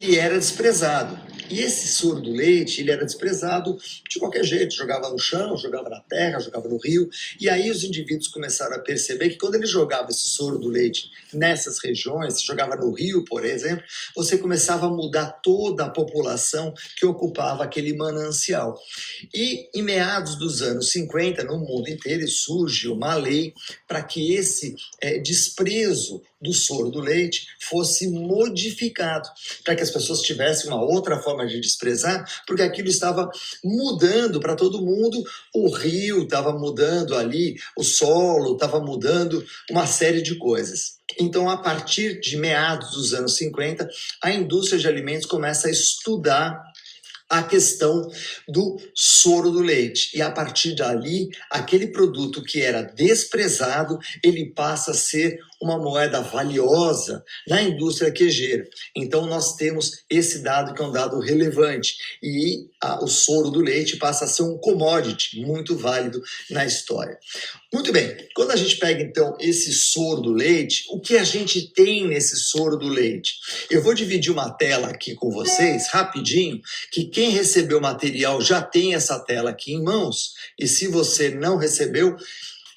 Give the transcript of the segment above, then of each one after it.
e era desprezado. E esse soro do leite, ele era desprezado de qualquer jeito, jogava no chão, jogava na terra, jogava no rio, e aí os indivíduos começaram a perceber que quando ele jogava esse soro do leite nessas regiões, se jogava no rio, por exemplo, você começava a mudar toda a população que ocupava aquele manancial. E em meados dos anos 50, no mundo inteiro, surge uma lei para que esse desprezo do soro do leite fosse modificado, para que as pessoas tivessem uma outra forma de desprezar, porque aquilo estava mudando para todo mundo, o rio estava mudando ali, o solo estava mudando, uma série de coisas. Então, a partir de meados dos anos 50, a indústria de alimentos começa a estudar a questão do soro do leite. E a partir dali, aquele produto que era desprezado, ele passa a ser uma moeda valiosa na indústria queijeira. Então, nós temos esse dado que é um dado relevante. E o soro do leite passa a ser um commodity muito válido na história. Muito bem, quando a gente pega então esse soro do leite, o que a gente tem nesse soro do leite? Eu vou dividir uma tela aqui com vocês, rapidinho, que quem recebeu o material já tem essa tela aqui em mãos, e se você não recebeu,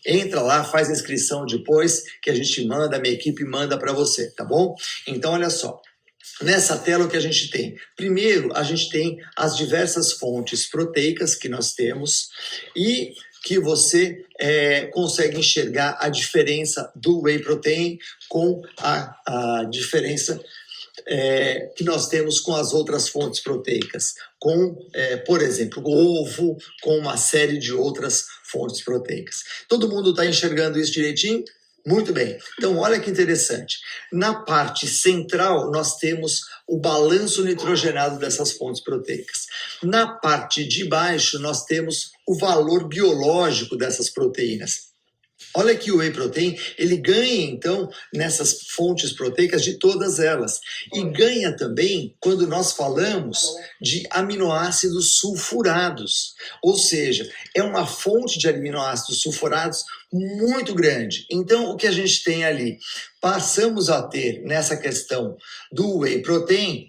entra lá, faz a inscrição depois, que a gente manda, a minha equipe manda para você, tá bom? Então, olha só. Nessa tela o que a gente tem? Primeiro, a gente tem as diversas fontes proteicas que nós temos e que você consegue enxergar a diferença do whey protein com a diferença que nós temos com as outras fontes proteicas, com, por exemplo, o ovo, com uma série de outras fontes proteicas. Todo mundo está enxergando isso direitinho? Muito bem. Então, olha que interessante. Na parte central, nós temos o balanço nitrogenado dessas fontes proteicas. Na parte de baixo, nós temos o valor biológico dessas proteínas. Olha que o whey protein, ele ganha então nessas fontes proteicas de todas elas. E ganha também quando nós falamos de aminoácidos sulfurados. Ou seja, é uma fonte de aminoácidos sulfurados muito grande. Então, o que a gente tem ali? Passamos a ter nessa questão do whey protein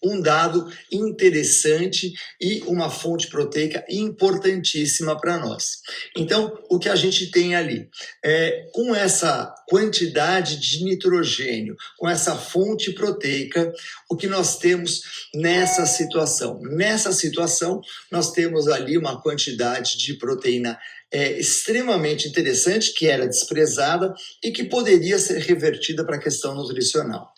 um dado interessante e uma fonte proteica importantíssima para nós. Então, o que a gente tem ali? Com essa quantidade de nitrogênio, com essa fonte proteica, o que nós temos nessa situação? Nessa situação, nós temos ali uma quantidade de proteína extremamente interessante, que era desprezada e que poderia ser revertida para a questão nutricional.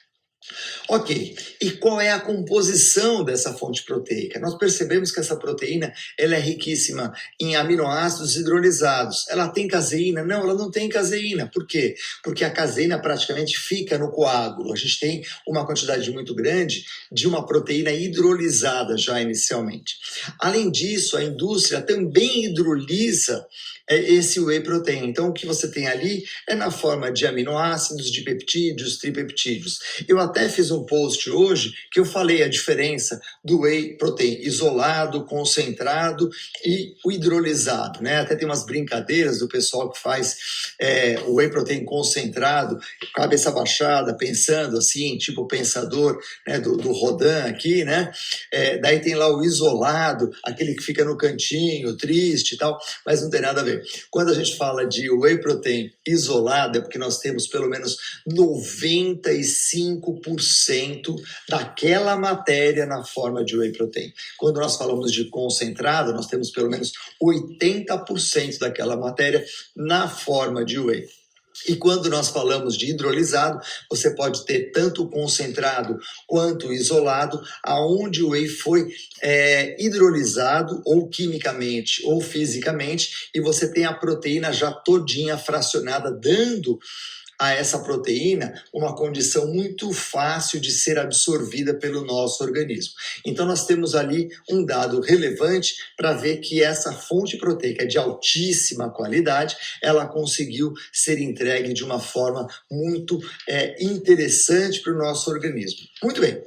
Ok, e qual é a composição dessa fonte proteica? Nós percebemos que essa proteína ela é riquíssima em aminoácidos hidrolisados. Ela tem caseína? Não, ela não tem caseína. Por quê? Porque a caseína praticamente fica no coágulo. A gente tem uma quantidade muito grande de uma proteína hidrolisada já inicialmente. Além disso, a indústria também hidrolisa esse whey protein. Então, o que você tem ali é na forma de aminoácidos, de peptídeos, tripeptídeos. Eu até fiz um post hoje que eu falei a diferença do whey protein isolado, concentrado e o hidrolisado, né? Até tem umas brincadeiras do pessoal que faz o whey protein concentrado, cabeça baixada, pensando assim, tipo o pensador, né, do Rodin aqui, né? Daí tem lá o isolado, aquele que fica no cantinho, triste e tal, mas não tem nada a ver. Quando a gente fala de whey protein isolado, é porque nós temos pelo menos 95% daquela matéria na forma de whey protein. Quando nós falamos de concentrado, nós temos pelo menos 80% daquela matéria na forma de whey. E quando nós falamos de hidrolisado, você pode ter tanto concentrado quanto isolado, aonde o whey foi hidrolisado ou quimicamente ou fisicamente, e você tem a proteína já todinha fracionada, dando a essa proteína uma condição muito fácil de ser absorvida pelo nosso organismo. Então, nós temos ali um dado relevante para ver que essa fonte proteica de altíssima qualidade, ela conseguiu ser entregue de uma forma muito interessante para o nosso organismo. Muito bem.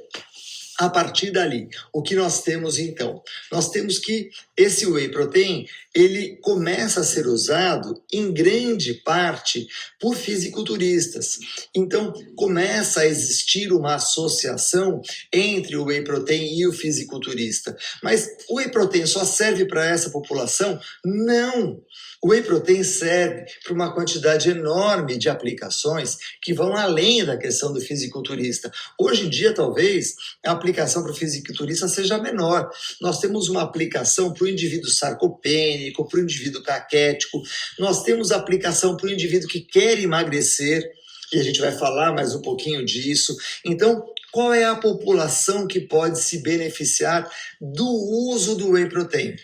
A partir dali, o que nós temos então? Nós temos que esse whey protein, ele começa a ser usado em grande parte por fisiculturistas. Então, começa a existir uma associação entre o whey protein e o fisiculturista. Mas o whey protein só serve para essa população? Não! O whey protein serve para uma quantidade enorme de aplicações que vão além da questão do fisiculturista. Hoje em dia, talvez, a aplicação para o fisiculturista seja menor. Nós temos uma aplicação para o indivíduo sarcopênico, para o indivíduo caquético, nós temos aplicação para o indivíduo que quer emagrecer, e a gente vai falar mais um pouquinho disso. Então, qual é a população que pode se beneficiar do uso do whey protein?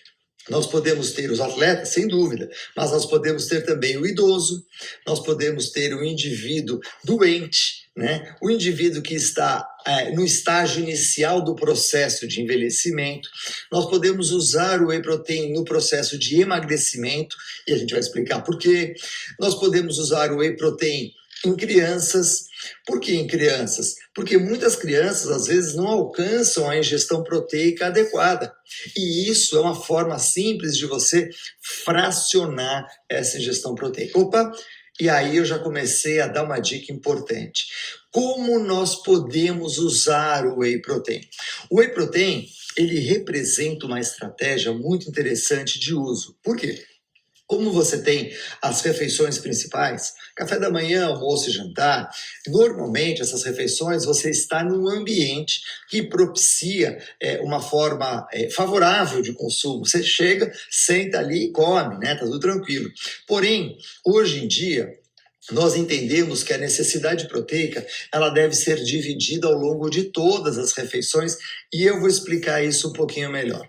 Nós podemos ter os atletas, sem dúvida, mas nós podemos ter também o idoso, nós podemos ter o indivíduo doente, né? O indivíduo que está no estágio inicial do processo de envelhecimento. Nós podemos usar o whey protein no processo de emagrecimento, e a gente vai explicar por quê. Nós podemos usar o whey protein em crianças. Por que em crianças? Porque muitas crianças, às vezes, não alcançam a ingestão proteica adequada. E isso é uma forma simples de você fracionar essa ingestão proteica. Opa! E aí eu já comecei a dar uma dica importante. Como nós podemos usar o whey protein? O whey protein, ele representa uma estratégia muito interessante de uso. Por quê? Como você tem as refeições principais, café da manhã, almoço e jantar, normalmente essas refeições você está num ambiente que propicia uma forma favorável de consumo. Você chega, senta ali e come, né? Tá tudo tranquilo. Porém, hoje em dia, nós entendemos que a necessidade proteica ela deve ser dividida ao longo de todas as refeições e eu vou explicar isso um pouquinho melhor.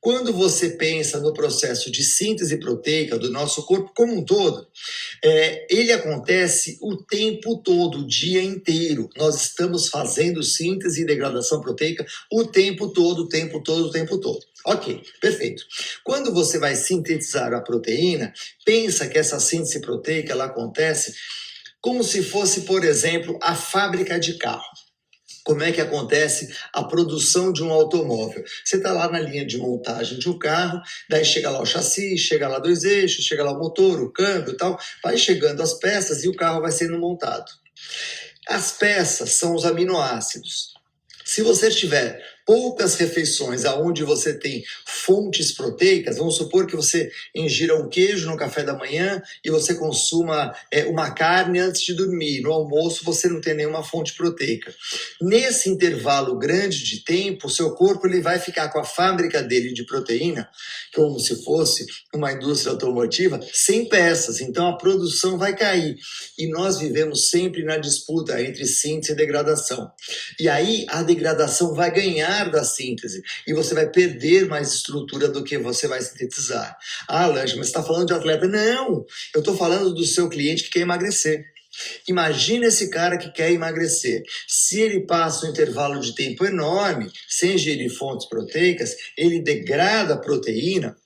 Quando você pensa no processo de síntese proteica do nosso corpo como um todo, ele acontece o tempo todo, o dia inteiro. Nós estamos fazendo síntese e degradação proteica o tempo todo, o tempo todo, o tempo todo. Ok, perfeito. Quando você vai sintetizar a proteína, pensa que essa síntese proteica ela acontece como se fosse, por exemplo, a fábrica de carro. Como é que acontece a produção de um automóvel? Você está lá na linha de montagem de um carro, daí chega lá o chassi, chega lá dois eixos, chega lá o motor, o câmbio e tal, vai chegando as peças e o carro vai sendo montado. As peças são os aminoácidos. Se você tiver poucas refeições aonde você tem fontes proteicas, vamos supor que você ingira um queijo no café da manhã e você consuma uma carne antes de dormir. No almoço você não tem nenhuma fonte proteica. Nesse intervalo grande de tempo, o seu corpo ele vai ficar com a fábrica dele de proteína, como se fosse uma indústria automotiva, sem peças. Então a produção vai cair. E nós vivemos sempre na disputa entre síntese e degradação. E aí a degradação vai ganhar da síntese e você vai perder mais estrutura do que você vai sintetizar. Ah, Lange, mas você está falando de atleta? Não, eu estou falando do seu cliente que quer emagrecer. Imagina esse cara que quer emagrecer. Se ele passa um intervalo de tempo enorme sem ingerir fontes proteicas, ele degrada a proteína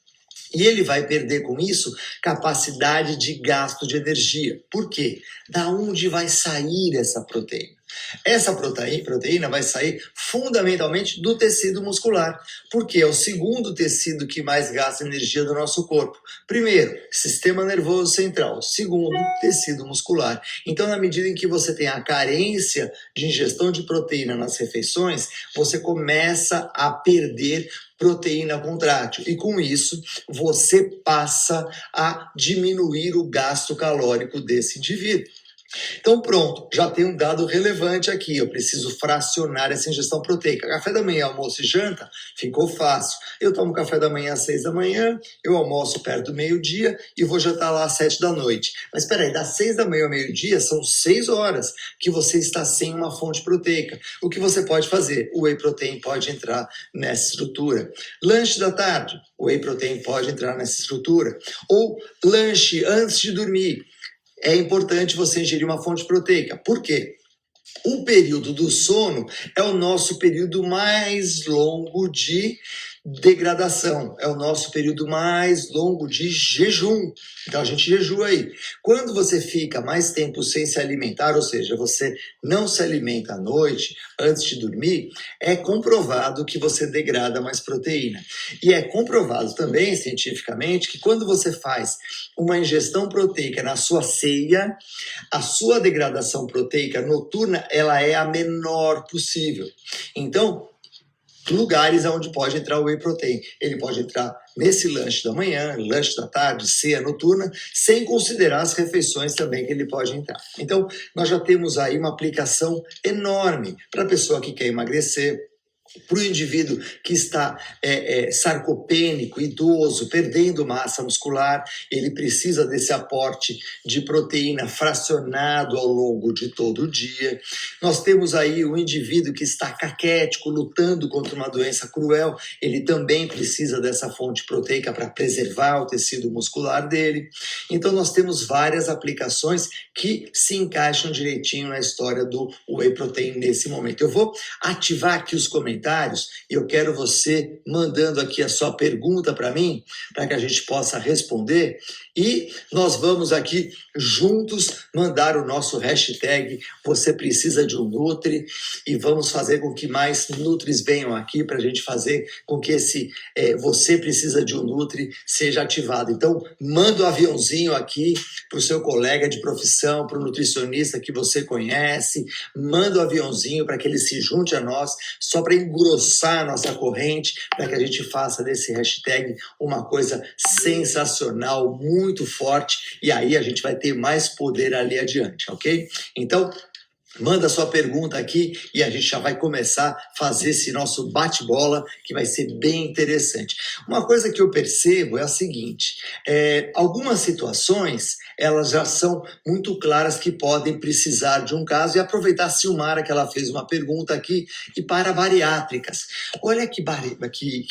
e ele vai perder com isso capacidade de gasto de energia. Por quê? Da onde vai sair essa proteína? Essa proteína vai sair fundamentalmente do tecido muscular, porque é o segundo tecido que mais gasta energia do nosso corpo. Primeiro, sistema nervoso central. Segundo, tecido muscular. Então, na medida em que você tem a carência de ingestão de proteína nas refeições, você começa a perder proteína contrátil. E com isso, você passa a diminuir o gasto calórico desse indivíduo. Então pronto, já tem um dado relevante aqui, eu preciso fracionar essa ingestão proteica. Café da manhã, almoço e janta, ficou fácil. Eu tomo café da manhã às 6 da manhã, eu almoço perto do meio-dia e vou jantar lá às 7 da noite. Mas espera aí, das 6 da manhã ao meio-dia são 6 horas que você está sem uma fonte proteica. O que você pode fazer? O whey protein pode entrar nessa estrutura. Lanche da tarde, o whey protein pode entrar nessa estrutura. Ou lanche antes de dormir. É importante você ingerir uma fonte proteica. Por quê? O período do sono é o nosso período mais longo de degradação, é o nosso período mais longo de jejum. Então a gente jejua aí. Quando você fica mais tempo sem se alimentar, ou seja, você não se alimenta à noite, antes de dormir, é comprovado que você degrada mais proteína. E é comprovado também, cientificamente, que quando você faz uma ingestão proteica na sua ceia, a sua degradação proteica noturna, ela é a menor possível. Então, lugares onde pode entrar o whey protein. Ele pode entrar nesse lanche da manhã, lanche da tarde, ceia noturna, sem considerar as refeições também que ele pode entrar. Então, nós já temos aí uma aplicação enorme para a pessoa que quer emagrecer, para o indivíduo que está sarcopênico, idoso, perdendo massa muscular, ele precisa desse aporte de proteína fracionado ao longo de todo o dia. Nós temos aí o indivíduo que está caquético, lutando contra uma doença cruel, ele também precisa dessa fonte proteica para preservar o tecido muscular dele. Então nós temos várias aplicações que se encaixam direitinho na história do whey protein nesse momento. Eu vou ativar aqui os comentários e eu quero você mandando aqui a sua pergunta para mim, para que a gente possa responder. E nós vamos aqui juntos mandar o nosso hashtag Você Precisa de um Nutri e vamos fazer com que mais Nutris venham aqui para a gente fazer com que esse Você Precisa de um Nutri seja ativado. Então, manda o aviãozinho aqui para o seu colega de profissão, para o nutricionista que você conhece, manda o aviãozinho para que ele se junte a nós, só para engrossar a nossa corrente, para que a gente faça desse hashtag uma coisa sensacional, muito forte, e aí a gente vai ter mais poder ali adiante, ok? Então, manda sua pergunta aqui e a gente já vai começar a fazer esse nosso bate-bola, que vai ser bem interessante. Uma coisa que eu percebo é a seguinte, algumas situações, elas já são muito claras que podem precisar de um caso, e aproveitar a Silmara, que ela fez uma pergunta aqui, e para bariátricas. Olha que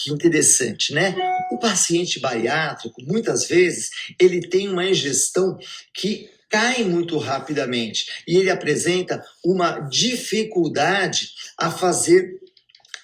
interessante, né? O paciente bariátrico, muitas vezes, ele tem uma ingestão que cai muito rapidamente e ele apresenta uma dificuldade a fazer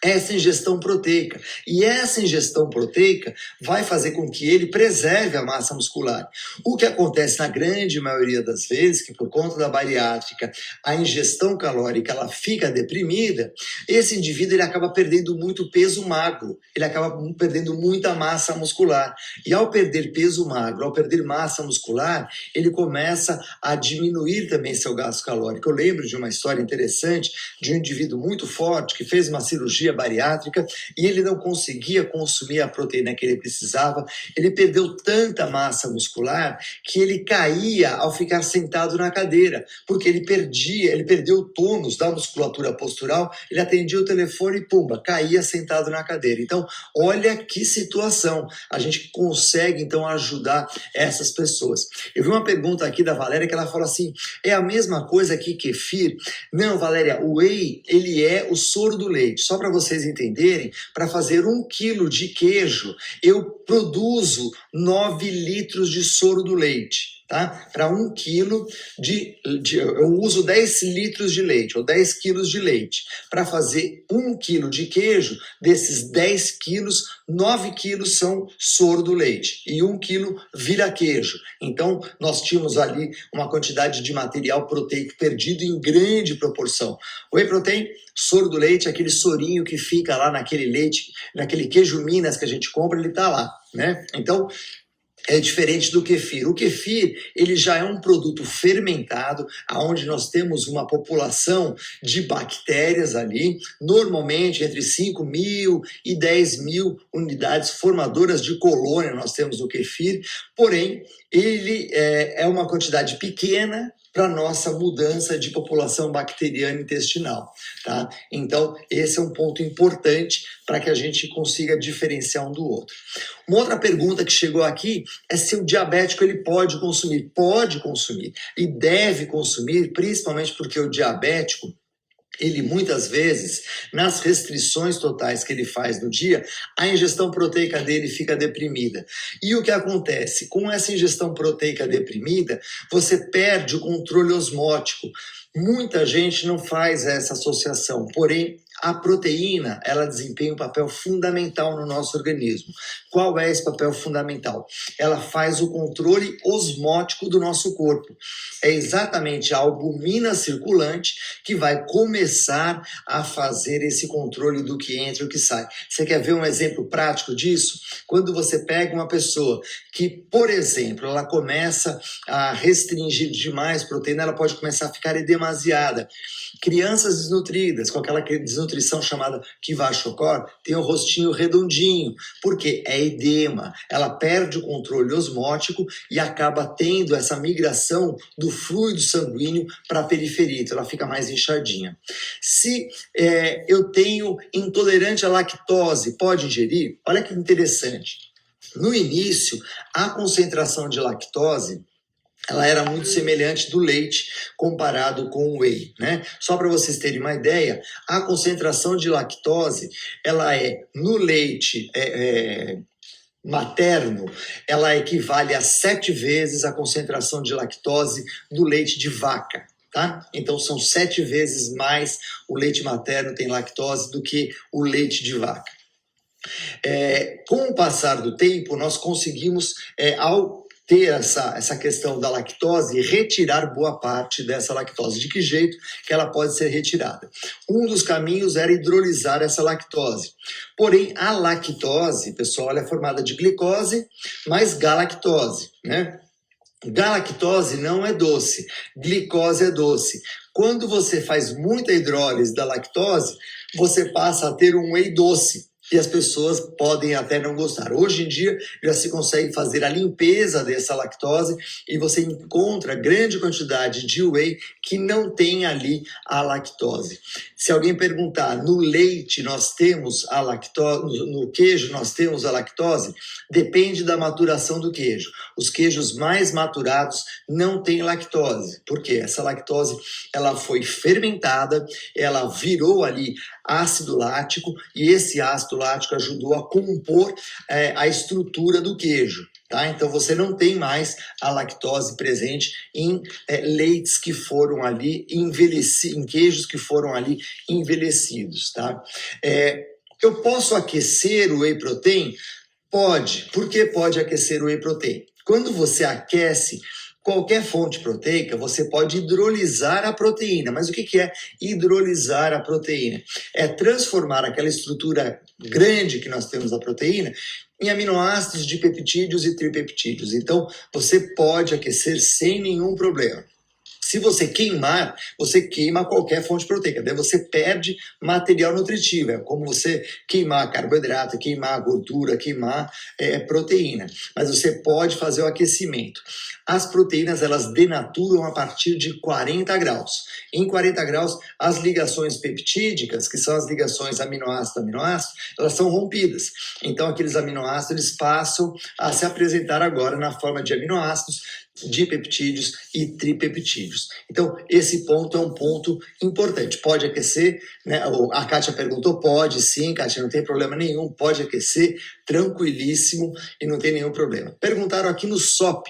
essa ingestão proteica. E essa ingestão proteica vai fazer com que ele preserve a massa muscular. O que acontece na grande maioria das vezes, que por conta da bariátrica, a ingestão calórica ela fica deprimida, esse indivíduo ele acaba perdendo muito peso magro, ele acaba perdendo muita massa muscular. E ao perder peso magro, ao perder massa muscular, ele começa a diminuir também seu gasto calórico. Eu lembro de uma história interessante de um indivíduo muito forte que fez uma cirurgia bariátrica e ele não conseguia consumir a proteína que ele precisava, ele perdeu tanta massa muscular que ele caía ao ficar sentado na cadeira, porque ele perdeu o tônus da musculatura postural, ele atendia o telefone e pumba, caía sentado na cadeira. Então, olha que situação, a gente consegue então ajudar essas pessoas. Eu vi uma pergunta aqui da Valéria que ela fala assim, é a mesma coisa que kefir? Não, Valéria, o whey, ele é o soro do leite, só para vocês entenderem, para fazer 1 quilo de queijo, eu produzo 9 litros de soro do leite. Tá? Para 1 quilo eu uso 10 litros de leite, ou 10 quilos de leite. Para fazer 1 quilo de queijo, desses 10 quilos, 9 quilos são soro do leite, e 1 quilo vira queijo. Então, nós tínhamos ali uma quantidade de material proteico perdido em grande proporção. O whey protein, soro do leite, aquele sorinho que fica lá naquele leite, naquele queijo Minas que a gente compra, ele está lá, né? Então, é diferente do kefir. O kefir, ele já é um produto fermentado, onde nós temos uma população de bactérias ali, normalmente entre 5.000 e 10.000 unidades formadoras de colônia nós temos no kefir, porém, ele é uma quantidade pequena para nossa mudança de população bacteriana intestinal, tá? Então, esse é um ponto importante para que a gente consiga diferenciar um do outro. Uma outra pergunta que chegou aqui é se o diabético ele pode consumir. Pode consumir e deve consumir, principalmente porque o diabético, ele muitas vezes, nas restrições totais que ele faz no dia, a ingestão proteica dele fica deprimida. E o que acontece? Com essa ingestão proteica deprimida, você perde o controle osmótico. Muita gente não faz essa associação, porém, A proteína, ela desempenha um papel fundamental no nosso organismo. Qual é esse papel fundamental? Ela faz o controle osmótico do nosso corpo. É exatamente a albumina circulante que vai começar a fazer esse controle do que entra e o que sai. Você quer ver um exemplo prático disso? Quando você pega uma pessoa que, por exemplo, ela começa a restringir demais proteína, ela pode começar a ficar demasiada. Crianças desnutridas, com aquela desnutrição chamada Kwashiorkor, tem o rostinho redondinho, porque é edema, ela perde o controle osmótico e acaba tendo essa migração do fluido sanguíneo para a periferia, então ela fica mais inchadinha. Se eu tenho intolerante à lactose, pode ingerir? Olha que interessante. No início, a concentração de lactose ela era muito semelhante do leite comparado com o whey, né? Só para vocês terem uma ideia, a concentração de lactose, ela no leite materno, ela equivale a 7 vezes a concentração de lactose do leite de vaca. Tá? Então são 7 vezes mais o leite materno tem lactose do que o leite de vaca. Com o passar do tempo, nós conseguimos, ao ter essa questão da lactose, retirar boa parte dessa lactose. De que jeito que ela pode ser retirada? Um dos caminhos era hidrolisar essa lactose. Porém, a lactose, pessoal, ela é formada de glicose mais galactose, né? Galactose não é doce, glicose é doce. Quando você faz muita hidrólise da lactose, você passa a ter um whey doce. E as pessoas podem até não gostar. Hoje em dia já se consegue fazer a limpeza dessa lactose e você encontra grande quantidade de whey que não tem ali a lactose. Se alguém perguntar, no leite nós temos a lactose, no queijo nós temos a lactose, depende da maturação do queijo. Os queijos mais maturados não têm lactose. Por quê? Essa lactose ela foi fermentada, ela virou ali ácido lático e esse ácido lático ajudou a compor a estrutura do queijo. Tá? Então você não tem mais a lactose presente em leites que foram ali envelhecidos, em queijos que foram ali envelhecidos. Tá? Eu posso aquecer o whey protein? Pode. Por que pode aquecer o whey protein? Quando você aquece qualquer fonte proteica, você pode hidrolisar a proteína. Mas o que é hidrolisar a proteína? É transformar aquela estrutura grande que nós temos da proteína em aminoácidos, dipeptídeos e tripeptídeos. Então, você pode aquecer sem nenhum problema. Se você queimar, você queima qualquer fonte proteica, daí você perde material nutritivo, é como você queimar carboidrato, queimar gordura, queimar proteína, mas você pode fazer o aquecimento. As proteínas, elas denaturam a partir de 40 graus. Em 40 graus, as ligações peptídicas, que são as ligações aminoácido-aminoácido, elas são rompidas. Então, aqueles aminoácidos, eles passam a se apresentar agora na forma de aminoácidos, dipeptídeos e tripeptídeos. Então, esse ponto é um ponto importante. Pode aquecer, né? A Kátia perguntou, pode sim, Kátia, não tem problema nenhum, pode aquecer, tranquilíssimo e não tem nenhum problema. Perguntaram aqui no SOP,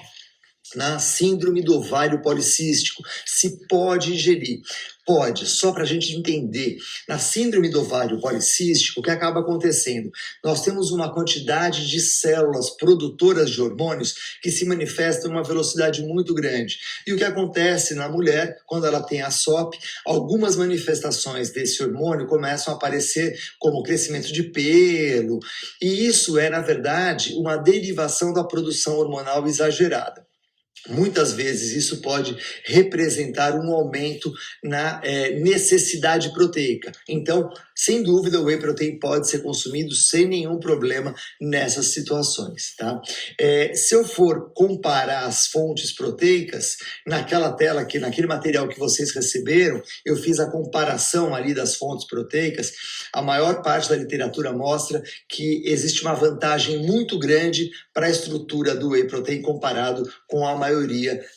na síndrome do ovário policístico, se pode ingerir. Pode, só para a gente entender. Na síndrome do ovário policístico, o que acaba acontecendo? Nós temos uma quantidade de células produtoras de hormônios que se manifestam em uma velocidade muito grande. E o que acontece na mulher, quando ela tem a SOP, algumas manifestações desse hormônio começam a aparecer como crescimento de pelo. E isso é, na verdade, uma derivação da produção hormonal exagerada. Muitas vezes isso pode representar um aumento na necessidade proteica. Então, sem dúvida, o whey protein pode ser consumido sem nenhum problema nessas situações. Tá? Se eu for comparar as fontes proteicas, naquela tela, naquele material que vocês receberam, eu fiz a comparação ali das fontes proteicas. A maior parte da literatura mostra que existe uma vantagem muito grande para a estrutura do whey protein comparado com a maioria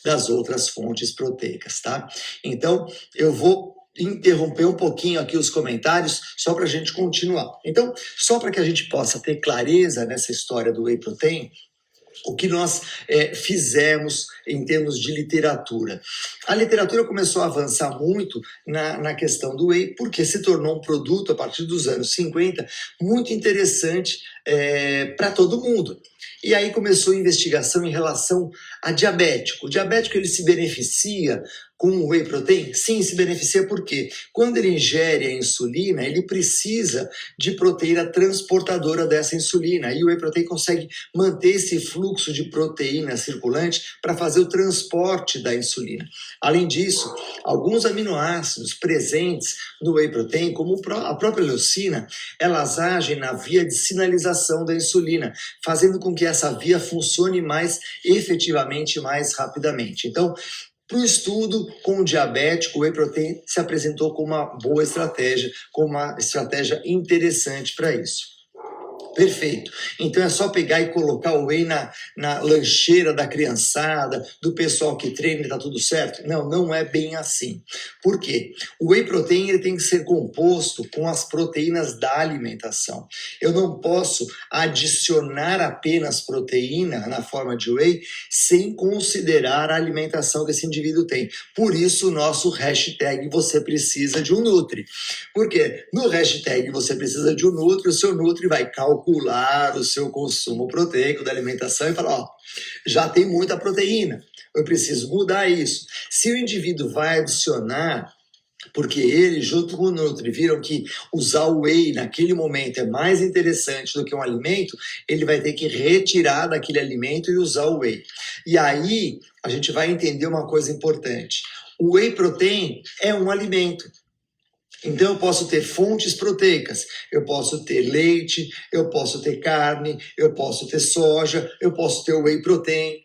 das outras fontes proteicas, tá? Então, eu vou interromper um pouquinho aqui os comentários só para a gente continuar. Então, só para que a gente possa ter clareza nessa história do whey protein, o que nós fizemos em termos de literatura. A literatura começou a avançar muito na questão do whey, porque se tornou um produto, a partir dos anos 50, muito interessante para todo mundo. E aí começou a investigação em relação a diabético. O diabético, ele se beneficia com o whey protein? Sim, se beneficia porque quando ele ingere a insulina, ele precisa de proteína transportadora dessa insulina. E o whey protein consegue manter esse fluxo de proteína circulante para fazer o transporte da insulina. Além disso, alguns aminoácidos presentes no whey protein, como a própria leucina, elas agem na via de sinalização da insulina, fazendo com que essa via funcione mais efetivamente, mais rapidamente. Então, para o estudo com o diabético, o whey protein se apresentou como uma boa estratégia, como uma estratégia interessante para isso. Perfeito. Então é só pegar e colocar o whey na lancheira da criançada, do pessoal que treina e tá tudo certo? Não, não é bem assim. Por quê? O whey protein ele tem que ser composto com as proteínas da alimentação. Eu não posso adicionar apenas proteína na forma de whey sem considerar a alimentação que esse indivíduo tem. Por isso o nosso hashtag você precisa de um Nutri. Por quê? No hashtag você precisa de um Nutri, o seu Nutri vai calcular o seu consumo proteico da alimentação e falar, ó, já tem muita proteína, eu preciso mudar isso. Se o indivíduo vai adicionar, porque ele, junto com o Nutri, viram que usar o whey naquele momento é mais interessante do que um alimento, ele vai ter que retirar daquele alimento e usar o whey. E aí, a gente vai entender uma coisa importante. O whey protein é um alimento. Então eu posso ter fontes proteicas, eu posso ter leite, eu posso ter carne, eu posso ter soja, eu posso ter whey protein.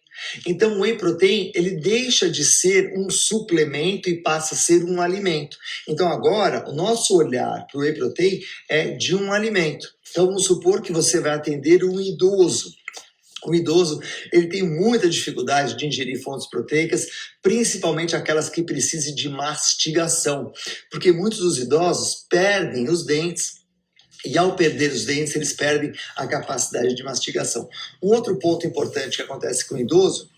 Então o whey protein ele deixa de ser um suplemento e passa a ser um alimento. Então agora o nosso olhar para o whey protein é de um alimento. Então vamos supor que você vai atender um idoso. O idoso ele tem muita dificuldade de ingerir fontes proteicas, principalmente aquelas que precisem de mastigação, porque muitos dos idosos perdem os dentes e ao perder os dentes eles perdem a capacidade de mastigação. Um outro ponto importante que acontece com o idoso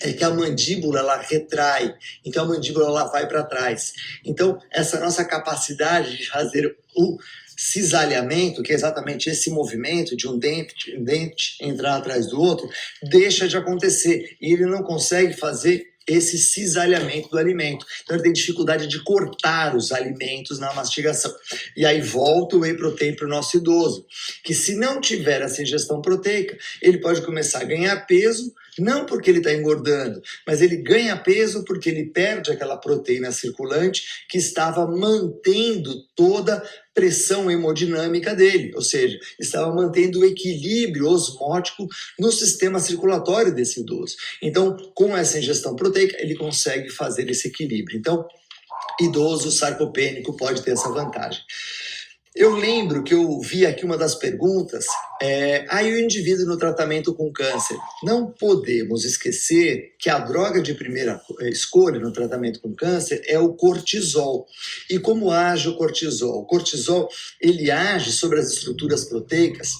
é que a mandíbula ela retrai, então a mandíbula ela vai para trás. Então essa nossa capacidade de fazer o cisalhamento, que é exatamente esse movimento de um dente entrar atrás do outro, deixa de acontecer e ele não consegue fazer esse cisalhamento do alimento. Então ele tem dificuldade de cortar os alimentos na mastigação. E aí volta o whey protein para o nosso idoso, que se não tiver essa ingestão proteica, ele pode começar a ganhar peso, não porque ele está engordando, mas ele ganha peso porque ele perde aquela proteína circulante que estava mantendo toda a pressão hemodinâmica dele, ou seja, estava mantendo o equilíbrio osmótico no sistema circulatório desse idoso. Então, com essa ingestão proteica, ele consegue fazer esse equilíbrio. Então, idoso sarcopênico pode ter essa vantagem. Eu lembro que eu vi aqui uma das perguntas, aí o indivíduo no tratamento com câncer. Não podemos esquecer que a droga de primeira escolha no tratamento com câncer é o cortisol. E como age o cortisol? O cortisol, ele age sobre as estruturas proteicas,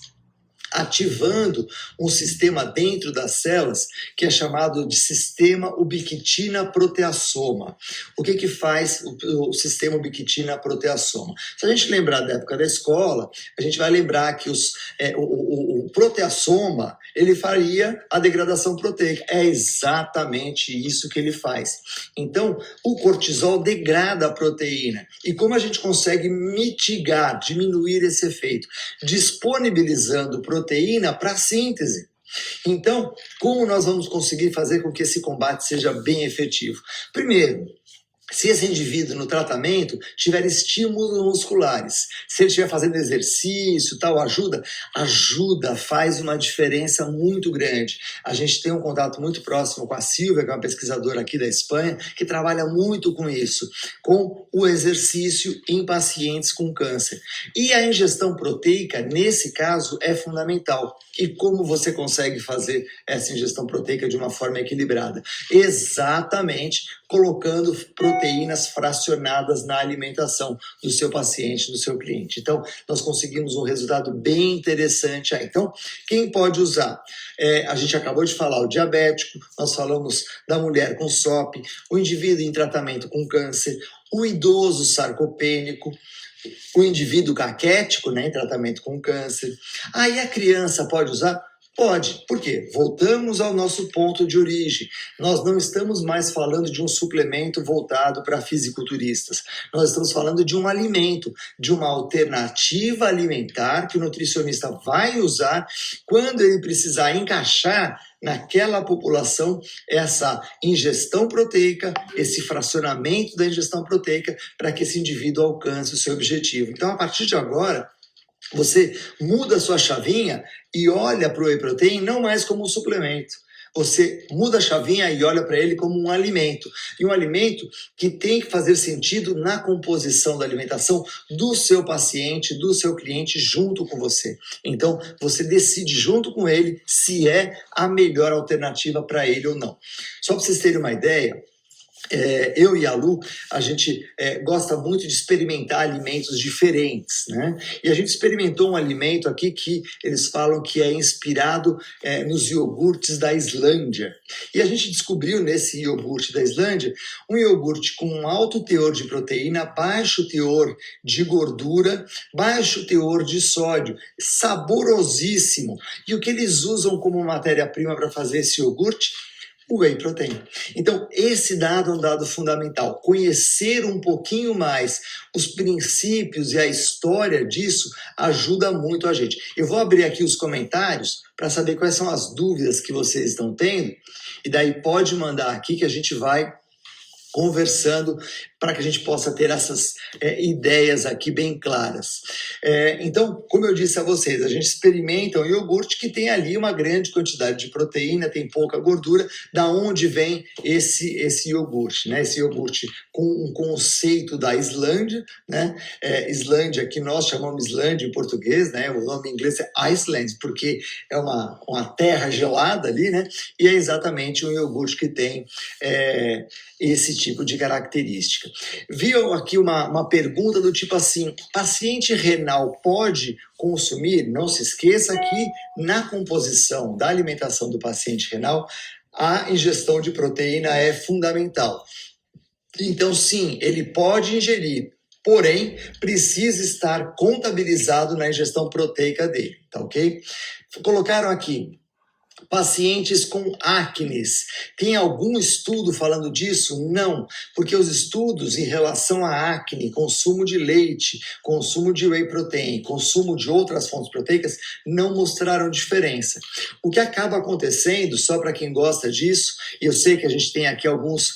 ativando um sistema dentro das células que é chamado de sistema ubiquitina-proteasoma. O que faz o sistema ubiquitina-proteasoma? Se a gente lembrar da época da escola, a gente vai lembrar que o proteasoma ele faria a degradação proteica. É exatamente isso que ele faz. Então, o cortisol degrada a proteína. E como a gente consegue mitigar, diminuir esse efeito? Disponibilizando proteína para síntese. Então, como nós vamos conseguir fazer com que esse combate seja bem efetivo? Primeiro, se esse indivíduo no tratamento tiver estímulos musculares, se ele estiver fazendo exercício, tal, ajuda, faz uma diferença muito grande. A gente tem um contato muito próximo com a Silvia, que é uma pesquisadora aqui da Espanha, que trabalha muito com isso, com o exercício em pacientes com câncer. E a ingestão proteica, nesse caso, é fundamental. E como você consegue fazer essa ingestão proteica de uma forma equilibrada? Exatamente colocando proteínas fracionadas na alimentação do seu paciente, do seu cliente. Então, nós conseguimos um resultado bem interessante aí. Então, quem pode usar? A gente acabou de falar o diabético, nós falamos da mulher com SOP, o indivíduo em tratamento com câncer, o idoso sarcopênico, o indivíduo caquético, né, em tratamento com câncer. Aí a criança pode usar? Pode. Por quê? Voltamos ao nosso ponto de origem. Nós não estamos mais falando de um suplemento voltado para fisiculturistas. Nós estamos falando de um alimento, de uma alternativa alimentar que o nutricionista vai usar quando ele precisar encaixar naquela população essa ingestão proteica, esse fracionamento da ingestão proteica para que esse indivíduo alcance o seu objetivo. Então, a partir de agora, você muda a sua chavinha e olha para o whey protein não mais como um suplemento. Você muda a chavinha e olha para ele como um alimento. E um alimento que tem que fazer sentido na composição da alimentação do seu paciente, do seu cliente, junto com você. Então, você decide junto com ele se é a melhor alternativa para ele ou não. Só para vocês terem uma ideia, eu e a Lu, a gente gosta muito de experimentar alimentos diferentes, né? E a gente experimentou um alimento aqui que eles falam que é inspirado nos iogurtes da Islândia. E a gente descobriu nesse iogurte da Islândia um iogurte com um alto teor de proteína, baixo teor de gordura, baixo teor de sódio, saborosíssimo. E o que eles usam como matéria-prima para fazer esse iogurte? O whey protein. Então, esse dado é um dado fundamental. Conhecer um pouquinho mais os princípios e a história disso ajuda muito a gente. Eu vou abrir aqui os comentários para saber quais são as dúvidas que vocês estão tendo, e daí pode mandar aqui que a gente vai conversando para que a gente possa ter essas ideias aqui bem claras. Então, como eu disse a vocês, a gente experimenta um iogurte que tem ali uma grande quantidade de proteína, tem pouca gordura. Da onde vem esse iogurte? Né? Esse iogurte com um conceito da Islândia, né? Islândia, que nós chamamos Islândia em português, né? O nome em inglês é Iceland, porque é uma terra gelada ali, né? E é exatamente um iogurte que tem esse tipo de característica. Viu aqui uma pergunta do tipo assim: paciente renal pode consumir? Não se esqueça que na composição da alimentação do paciente renal, a ingestão de proteína é fundamental. Então, sim, ele pode ingerir, porém, precisa estar contabilizado na ingestão proteica dele, tá ok? Colocaram aqui: pacientes com acnes. Tem algum estudo falando disso? Não, porque os estudos em relação à acne, consumo de leite, consumo de whey protein, consumo de outras fontes proteicas, não mostraram diferença. O que acaba acontecendo, só para quem gosta disso, e eu sei que a gente tem aqui alguns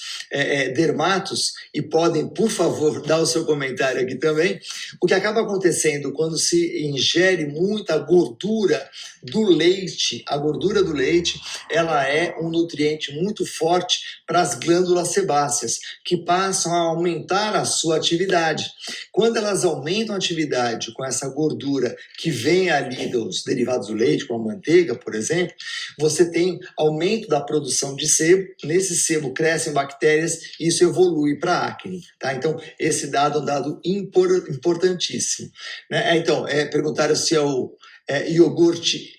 dermatos, e podem, por favor, dar o seu comentário aqui também, o que acaba acontecendo quando se ingere muita gordura do leite, a gordura do leite, ela é um nutriente muito forte para as glândulas sebáceas, que passam a aumentar a sua atividade. Quando elas aumentam a atividade com essa gordura que vem ali dos derivados do leite, como a manteiga, por exemplo, você tem aumento da produção de sebo, nesse sebo crescem bactérias e isso evolui para acne, tá? Então, esse dado é um dado importantíssimo, né? Então, perguntaram se é o iogurte,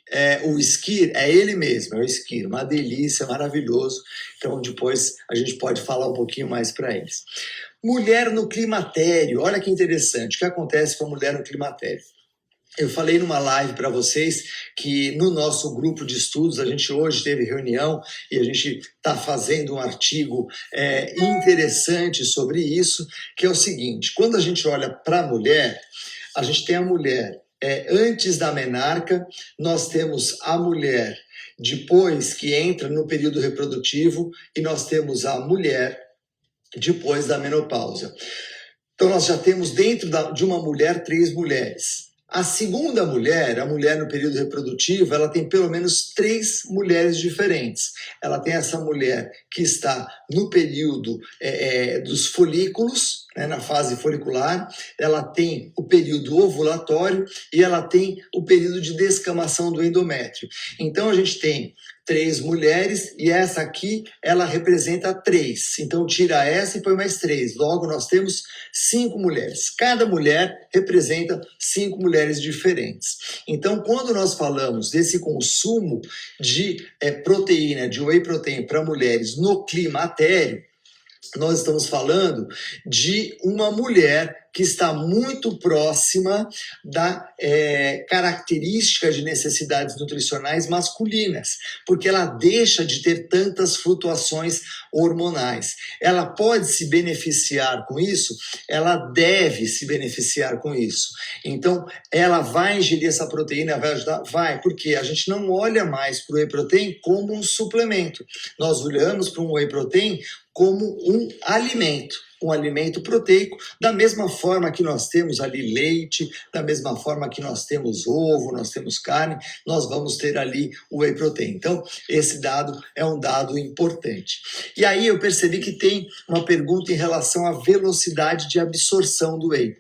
o Skyr, é ele mesmo, é o Skyr, uma delícia, maravilhoso. Então, depois a gente pode falar um pouquinho mais para eles. Mulher no climatério, olha que interessante, o que acontece com a mulher no climatério? Eu falei numa live para vocês que no nosso grupo de estudos, a gente hoje teve reunião e a gente está fazendo um artigo interessante sobre isso, que é o seguinte: quando a gente olha para a mulher, a gente tem a mulher antes da menarca, nós temos a mulher depois que entra no período reprodutivo e nós temos a mulher depois da menopausa. Então nós já temos dentro de uma mulher 3 mulheres. A segunda mulher, a mulher no período reprodutivo, ela tem pelo menos 3 mulheres diferentes. Ela tem essa mulher que está no período dos folículos, né, na fase folicular, ela tem o período ovulatório e ela tem o período de descamação do endométrio. Então a gente tem 3 mulheres, e essa aqui, ela representa 3. Então, tira essa e põe mais 3. Logo, nós temos 5 mulheres. Cada mulher representa 5 mulheres diferentes. Então, quando nós falamos desse consumo de proteína, de whey protein para mulheres no climatério, nós estamos falando de uma mulher que está muito próxima da característica de necessidades nutricionais masculinas, porque ela deixa de ter tantas flutuações hormonais. Ela pode se beneficiar com isso? Ela deve se beneficiar com isso. Então, ela vai ingerir essa proteína, vai ajudar? Vai, porque a gente não olha mais para o whey protein como um suplemento. Nós olhamos para um whey protein como um alimento proteico, da mesma forma que nós temos ali leite, da mesma forma que nós temos ovo, nós temos carne, nós vamos ter ali o whey protein. Então, esse dado é um dado importante. E aí eu percebi que tem uma pergunta em relação à velocidade de absorção do whey.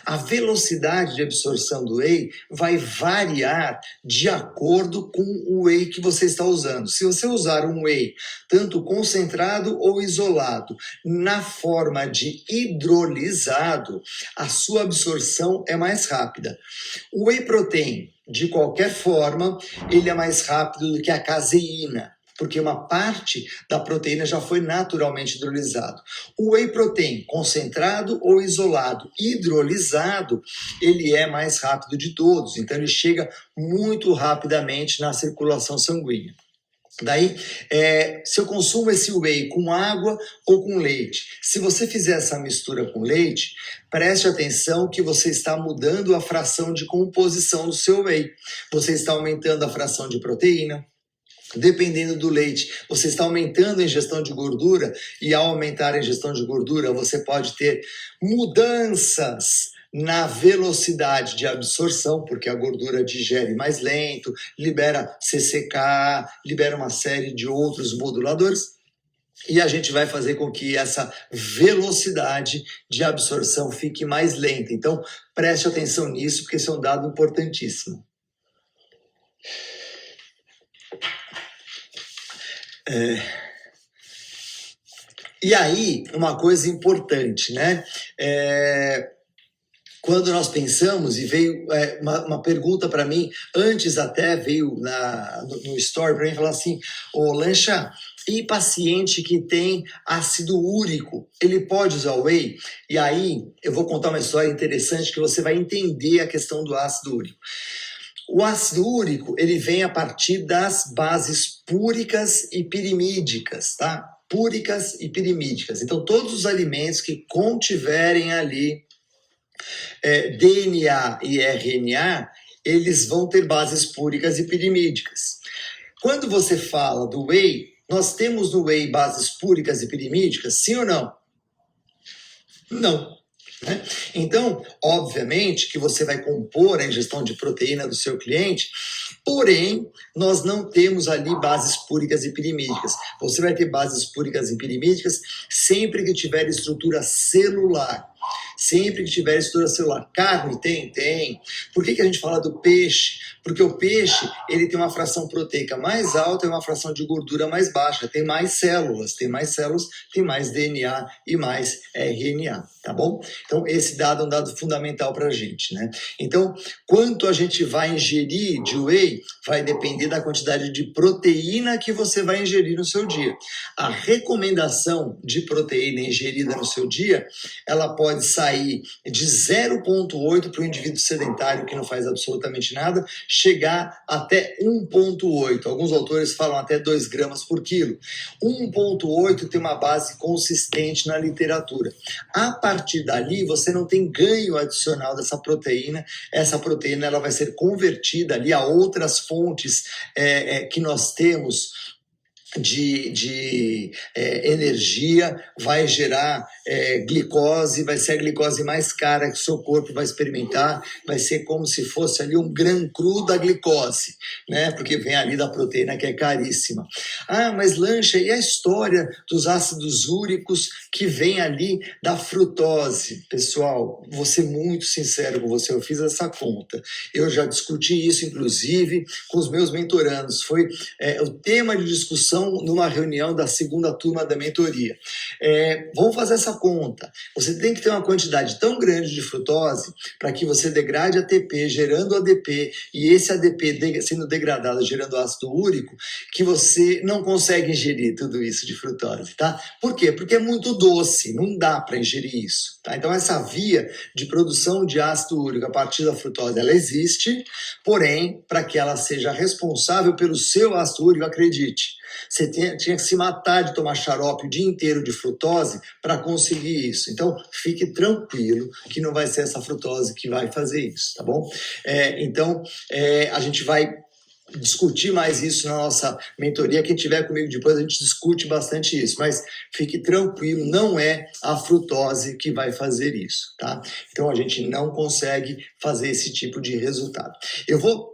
A velocidade de absorção do whey vai variar de acordo com o whey que você está usando. Se você usar um whey tanto concentrado ou isolado na forma de hidrolisado, a sua absorção é mais rápida. O whey protein, de qualquer forma, ele é mais rápido do que a caseína, porque uma parte da proteína já foi naturalmente hidrolisado. O whey protein, concentrado ou isolado, hidrolisado, ele é mais rápido de todos, então ele chega muito rapidamente na circulação sanguínea. Daí, se eu consumo esse whey com água ou com leite, se você fizer essa mistura com leite, preste atenção que você está mudando a fração de composição do seu whey. Você está aumentando a fração de proteína. Dependendo do leite, você está aumentando a ingestão de gordura, e ao aumentar a ingestão de gordura, você pode ter mudanças na velocidade de absorção, porque a gordura digere mais lento, libera CCK, libera uma série de outros moduladores, e a gente vai fazer com que essa velocidade de absorção fique mais lenta. Então, preste atenção nisso, porque esse é um dado importantíssimo. E aí, uma coisa importante, né? Quando nós pensamos, e veio uma pergunta para mim, antes até veio no story para mim, falar assim, Lancha, e paciente que tem ácido úrico, ele pode usar whey? E aí, eu vou contar uma história interessante que você vai entender a questão do ácido úrico. O ácido úrico, ele vem a partir das bases púricas e pirimídicas, tá? Púricas e pirimídicas. Então, todos os alimentos que contiverem ali DNA e RNA, eles vão ter bases púricas e pirimídicas. Quando você fala do whey, nós temos no whey bases púricas e pirimídicas, sim ou não? Não. Né? Então, obviamente que você vai compor a ingestão de proteína do seu cliente, porém, nós não temos ali bases púricas e pirimídicas. Você vai ter bases púricas e pirimídicas sempre que tiver estrutura celular. Sempre que tiver estrutura celular. Carne tem? Tem. Por que a gente fala do peixe? Porque o peixe, ele tem uma fração proteica mais alta e uma fração de gordura mais baixa. Tem mais células, tem mais DNA e mais RNA, tá bom? Então, esse dado é um dado fundamental para a gente, né? Então, quanto a gente vai ingerir de whey vai depender da quantidade de proteína que você vai ingerir no seu dia. A recomendação de proteína ingerida no seu dia, ela pode sair de 0,8 para o indivíduo sedentário que não faz absolutamente nada, chegar até 1,8. Alguns autores falam até 2 gramas por quilo. 1,8 tem uma base consistente na literatura. A partir dali, você não tem ganho adicional dessa proteína. Essa proteína ela vai ser convertida ali a outras fontes que nós temos energia, vai gerar glicose, vai ser a glicose mais cara que o seu corpo vai experimentar, vai ser como se fosse ali um grão cru da glicose, né? Porque vem ali da proteína que é caríssima. Ah, mas lancha, e a história dos ácidos úricos que vem ali da frutose? Pessoal, vou ser muito sincero com você, eu fiz essa conta. Eu já discuti isso, inclusive, com os meus mentorandos. Foi o tema de discussão numa reunião da segunda turma da mentoria. Vamos fazer essa conta. Você tem que ter uma quantidade tão grande de frutose para que você degrade ATP, gerando ADP, e esse ADP sendo degradado, gerando ácido úrico, que você não consegue ingerir tudo isso de frutose, tá? Por quê? Porque é muito doce, não dá para ingerir isso, tá? Então essa via de produção de ácido úrico a partir da frutose, ela existe, porém, para que ela seja responsável pelo seu ácido úrico, acredite, você tinha que se matar de tomar xarope o dia inteiro de frutose para conseguir isso. Então, fique tranquilo que não vai ser essa frutose que vai fazer isso, tá bom? Então, a gente vai discutir mais isso na nossa mentoria. Quem tiver comigo depois, a gente discute bastante isso. Mas fique tranquilo, não é a frutose que vai fazer isso, tá? Então, a gente não consegue fazer esse tipo de resultado. Eu vou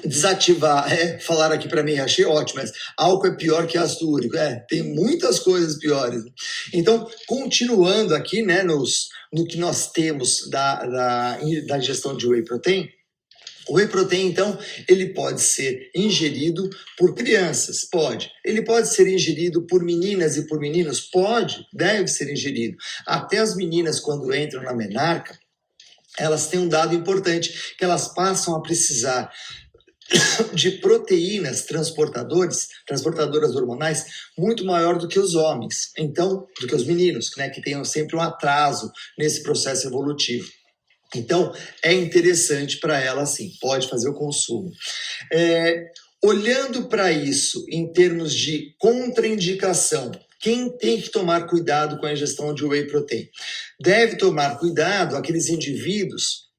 desativar, falar aqui para mim, achei ótimo, mas álcool é pior que ácido úrico. Tem muitas coisas piores. Então, continuando aqui, né, no que nós temos da ingestão de whey protein, o whey protein, então, ele pode ser ingerido por crianças? Pode. Ele pode ser ingerido por meninas e por meninos? Pode, deve ser ingerido. Até as meninas, quando entram na menarca, elas têm um dado importante, que elas passam a precisar de proteínas transportadoras hormonais, muito maior do que os homens, então, do que os meninos, né, que tenham sempre um atraso nesse processo evolutivo. Então, é interessante para ela, sim, pode fazer o consumo. Olhando para isso em termos de contraindicação, quem tem que tomar cuidado com a ingestão de whey protein? Deve tomar cuidado aqueles indivíduos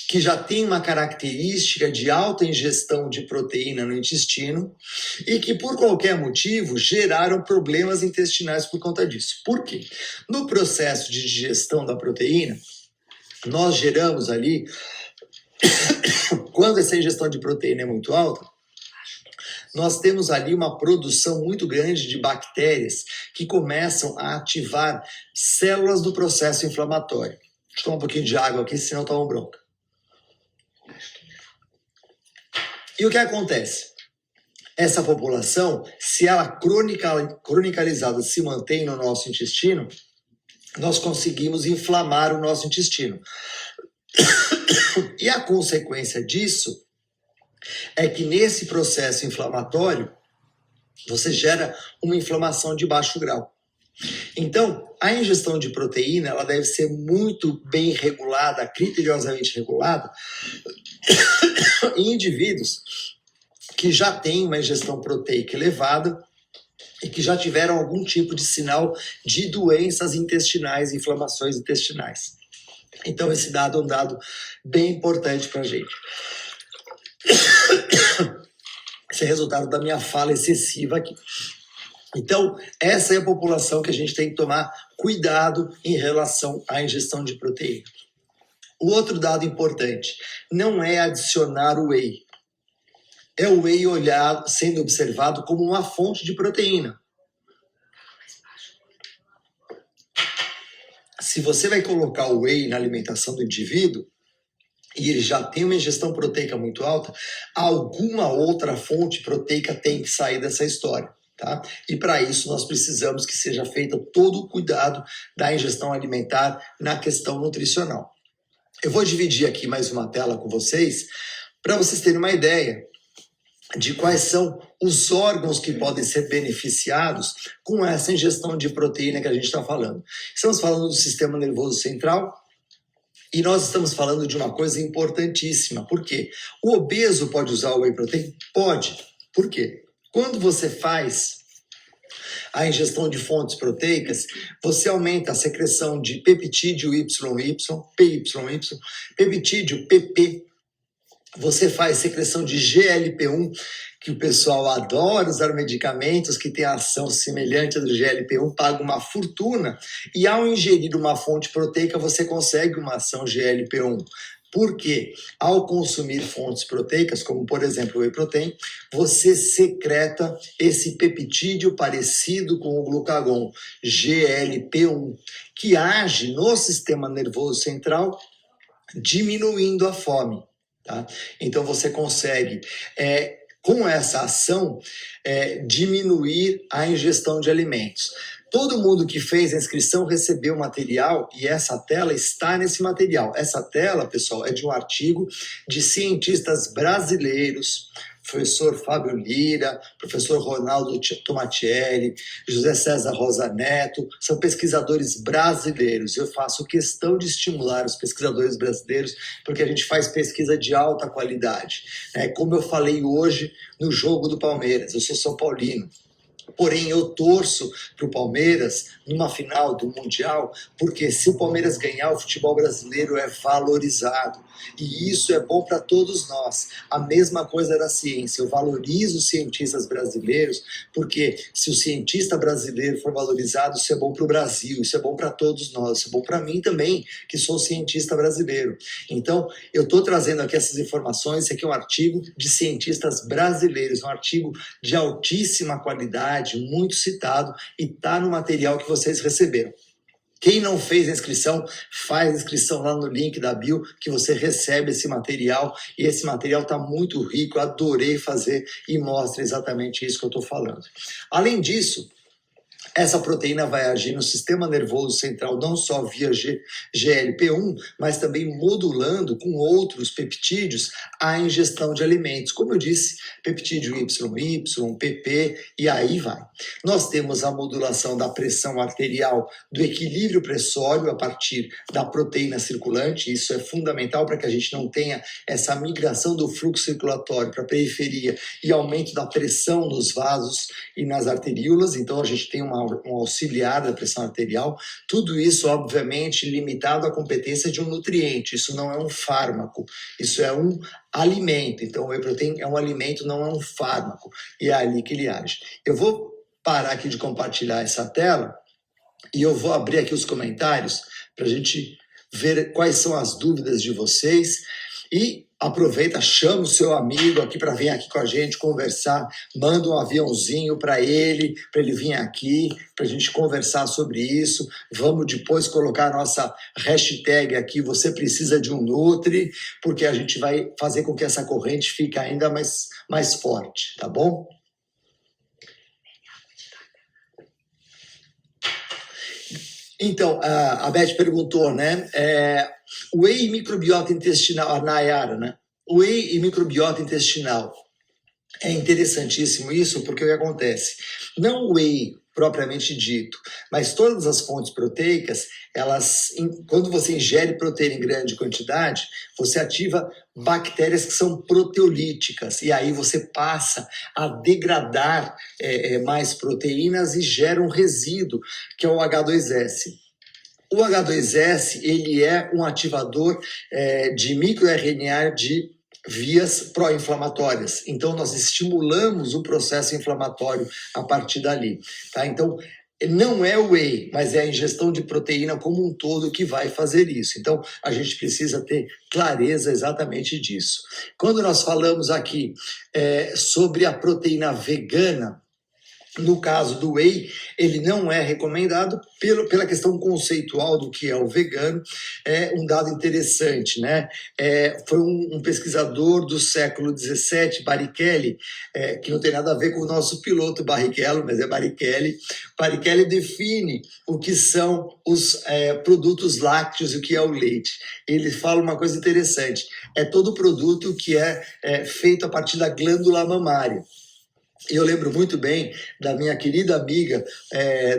que já tem uma característica de alta ingestão de proteína no intestino e que, por qualquer motivo, geraram problemas intestinais por conta disso. Por quê? No processo de digestão da proteína, nós geramos ali, quando essa ingestão de proteína é muito alta, nós temos ali uma produção muito grande de bactérias que começam a ativar células do processo inflamatório. Deixa eu tomar um pouquinho de água aqui, senão eu tomo bronca. E o que acontece? Essa população, se ela cronicalizada se mantém no nosso intestino, nós conseguimos inflamar o nosso intestino. E a consequência disso é que nesse processo inflamatório, você gera uma inflamação de baixo grau. Então, a ingestão de proteína, ela deve ser muito bem regulada, criteriosamente regulada, em indivíduos que já têm uma ingestão proteica elevada e que já tiveram algum tipo de sinal de doenças intestinais, inflamações intestinais. Então, esse dado é um dado bem importante para a gente. Esse é resultado da minha fala excessiva aqui. Então, essa é a população que a gente tem que tomar cuidado em relação à ingestão de proteína. O outro dado importante, não é adicionar o whey. É o whey sendo observado como uma fonte de proteína. Se você vai colocar o whey na alimentação do indivíduo, e ele já tem uma ingestão proteica muito alta, alguma outra fonte proteica tem que sair dessa história. Tá? E para isso nós precisamos que seja feito todo o cuidado da ingestão alimentar na questão nutricional. Eu vou dividir aqui mais uma tela com vocês, para vocês terem uma ideia de quais são os órgãos que podem ser beneficiados com essa ingestão de proteína que a gente está falando. Estamos falando do sistema nervoso central e nós estamos falando de uma coisa importantíssima. Por quê? O obeso pode usar o whey protein? Pode. Por quê? Quando você faz a ingestão de fontes proteicas, você aumenta a secreção de peptídeo YY, PYY, peptídeo PP, Você faz secreção de GLP-1, que o pessoal adora usar medicamentos que têm ação semelhante à do GLP-1, paga uma fortuna, e ao ingerir uma fonte proteica, você consegue uma ação GLP-1. Por quê? Ao consumir fontes proteicas, como por exemplo o whey protein, você secreta esse peptídeo parecido com o glucagon, GLP-1, que age no sistema nervoso central, diminuindo a fome. Tá? Então você consegue, com essa ação, diminuir a ingestão de alimentos. Todo mundo que fez a inscrição recebeu o material e essa tela está nesse material. Essa tela, pessoal, é de um artigo de cientistas brasileiros, professor Fábio Lira, professor Ronaldo Tomatielli, José César Rosa Neto, são pesquisadores brasileiros. Eu faço questão de estimular os pesquisadores brasileiros, porque a gente faz pesquisa de alta qualidade. Como eu falei hoje no jogo do Palmeiras, eu sou São Paulino. Porém, eu torço para o Palmeiras numa final do Mundial, porque se o Palmeiras ganhar, o futebol brasileiro é valorizado. E isso é bom para todos nós. A mesma coisa da ciência. Eu valorizo os cientistas brasileiros, porque se o cientista brasileiro for valorizado, isso é bom para o Brasil, isso é bom para todos nós, isso é bom para mim também, que sou cientista brasileiro. Então, eu estou trazendo aqui essas informações. Esse aqui é um artigo de cientistas brasileiros, um artigo de altíssima qualidade, muito citado, e está no material que vocês receberam. Quem não fez a inscrição, faz a inscrição lá no link da bio, que você recebe esse material, e esse material está muito rico, eu adorei fazer e mostra exatamente isso que eu estou falando. Além disso, essa proteína vai agir no sistema nervoso central não só via GLP-1, mas também modulando com outros peptídeos a ingestão de alimentos. Como eu disse, peptídeo YY, PP e aí vai. Nós temos a modulação da pressão arterial, do equilíbrio pressório a partir da proteína circulante. Isso é fundamental para que a gente não tenha essa migração do fluxo circulatório para a periferia e aumento da pressão nos vasos e nas arteríolas. Então a gente tem um auxiliar da pressão arterial, tudo isso obviamente limitado à competência de um nutriente. Isso não é um fármaco, isso é um alimento. Então o whey protein é um alimento, não é um fármaco, e é ali que ele age. Eu vou parar aqui de compartilhar essa tela e eu vou abrir aqui os comentários para a gente ver quais são as dúvidas de vocês. E aproveita, chama o seu amigo aqui para vir aqui com a gente conversar, manda um aviãozinho para ele vir aqui, para a gente conversar sobre isso. Vamos depois colocar a nossa hashtag aqui, você precisa de um Nutri, porque a gente vai fazer com que essa corrente fique ainda mais forte, tá bom? Então, a Beth perguntou, né? Whey e microbiota intestinal, a Nayara, né? Whey e microbiota intestinal. É interessantíssimo isso, porque o que acontece? Não o whey propriamente dito, mas todas as fontes proteicas, quando você ingere proteína em grande quantidade, você ativa bactérias que são proteolíticas, e aí você passa a degradar mais proteínas e gera um resíduo, que é o H2S. O H2S, ele é um ativador de microRNA de vias pró-inflamatórias. Então, nós estimulamos o processo inflamatório a partir dali. Tá? Então, não é o whey, mas é a ingestão de proteína como um todo que vai fazer isso. Então, a gente precisa ter clareza exatamente disso. Quando nós falamos aqui sobre a proteína vegana, no caso do whey, ele não é recomendado pela questão conceitual do que é o vegano. É um dado interessante, né? Foi um pesquisador do século XVII, Barrichello, que não tem nada a ver com o nosso piloto Barrichello, mas é Barrichello. Barrichello define o que são os produtos lácteos e o que é o leite. Ele fala uma coisa interessante, é todo produto que é feito a partir da glândula mamária. Eu lembro muito bem da minha querida amiga,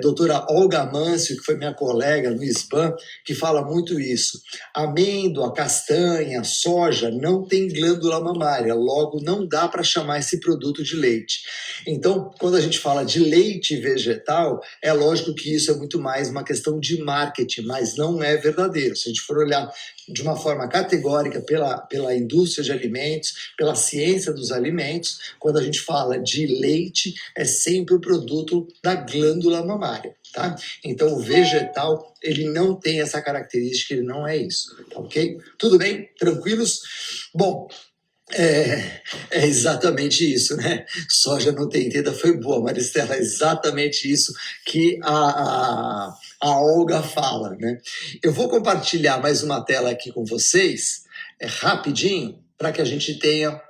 doutora Olga Mâncio, que foi minha colega no SBAM, que fala muito isso. Amêndoa, castanha, soja não tem glândula mamária, logo não dá para chamar esse produto de leite. Então, quando a gente fala de leite vegetal, é lógico que isso é muito mais uma questão de marketing, mas não é verdadeiro. Se a gente for olhar de uma forma categórica pela indústria de alimentos, pela ciência dos alimentos. Quando a gente fala de leite, é sempre o produto da glândula mamária, tá? Então, o vegetal, ele não tem essa característica, ele não é isso, tá ok? Tudo bem? Tranquilos? Bom, é exatamente isso, né? Soja não tem teta, foi boa, Maristela, é exatamente isso que a Olga fala, né? Eu vou compartilhar mais uma tela aqui com vocês, rapidinho, para que a gente tenha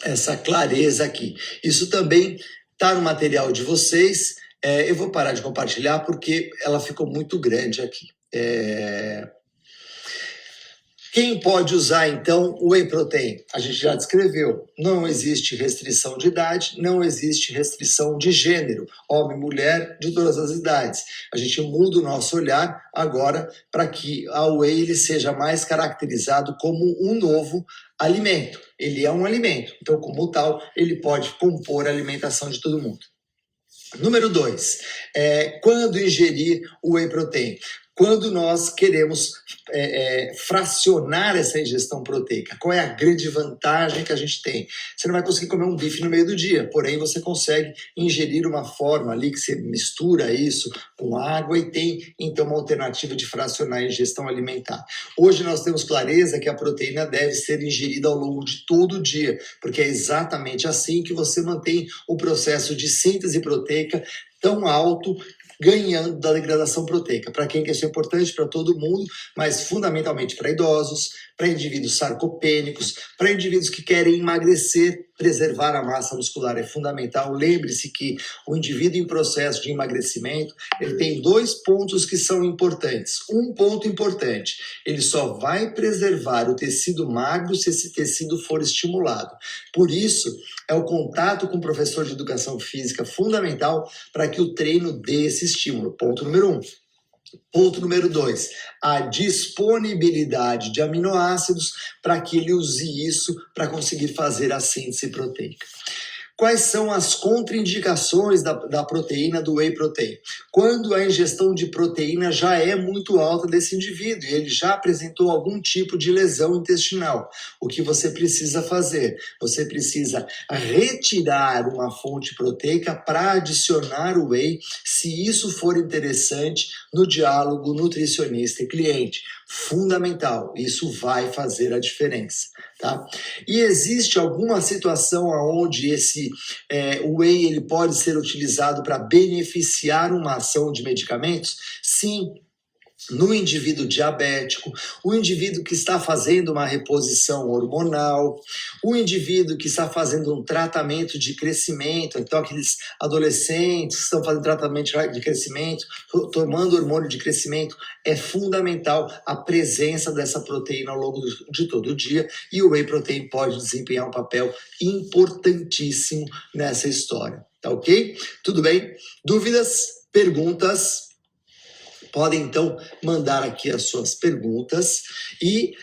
essa clareza aqui. Isso também está no material de vocês. Eu vou parar de compartilhar porque ela ficou muito grande aqui. Quem pode usar, então, o Whey Protein? A gente já descreveu. Não existe restrição de idade, não existe restrição de gênero. Homem, mulher, de todas as idades. A gente muda o nosso olhar agora para que a Whey ele seja mais caracterizado como um novo alimento. Ele é um alimento, então, como tal, ele pode compor a alimentação de todo mundo. Número 2, quando ingerir o Whey Protein? Quando nós queremos fracionar essa ingestão proteica. Qual é a grande vantagem que a gente tem? Você não vai conseguir comer um bife no meio do dia, porém você consegue ingerir uma forma ali que você mistura isso com água e tem, então, uma alternativa de fracionar a ingestão alimentar. Hoje nós temos clareza que a proteína deve ser ingerida ao longo de todo o dia, porque é exatamente assim que você mantém o processo de síntese proteica tão alto, ganhando da degradação proteica. Para quem que isso é importante? Para todo mundo, mas fundamentalmente para idosos, para indivíduos sarcopênicos, para indivíduos que querem emagrecer, preservar a massa muscular é fundamental. Lembre-se que o indivíduo em processo de emagrecimento, ele tem 2 pontos que são importantes. Um ponto importante, ele só vai preservar o tecido magro se esse tecido for estimulado. Por isso, é o contato com o professor de educação física fundamental para que o treino dê esse estímulo. Ponto número 1. Ponto número 2, a disponibilidade de aminoácidos para que ele use isso para conseguir fazer a síntese proteica. Quais são as contraindicações da proteína do Whey Protein? Quando a ingestão de proteína já é muito alta desse indivíduo e ele já apresentou algum tipo de lesão intestinal. O que você precisa fazer? Você precisa retirar uma fonte proteica para adicionar o Whey, se isso for interessante no diálogo nutricionista e cliente. Fundamental, isso vai fazer a diferença, tá? E existe alguma situação onde o Whey ele pode ser utilizado para beneficiar uma ação de medicamentos? Sim. No indivíduo diabético, o indivíduo que está fazendo uma reposição hormonal, o indivíduo que está fazendo um tratamento de crescimento, então aqueles adolescentes que estão fazendo tratamento de crescimento, tomando hormônio de crescimento, é fundamental a presença dessa proteína ao longo de todo o dia e o Whey Protein pode desempenhar um papel importantíssimo nessa história, tá ok? Tudo bem? Dúvidas? Perguntas? Podem, então, mandar aqui as suas perguntas e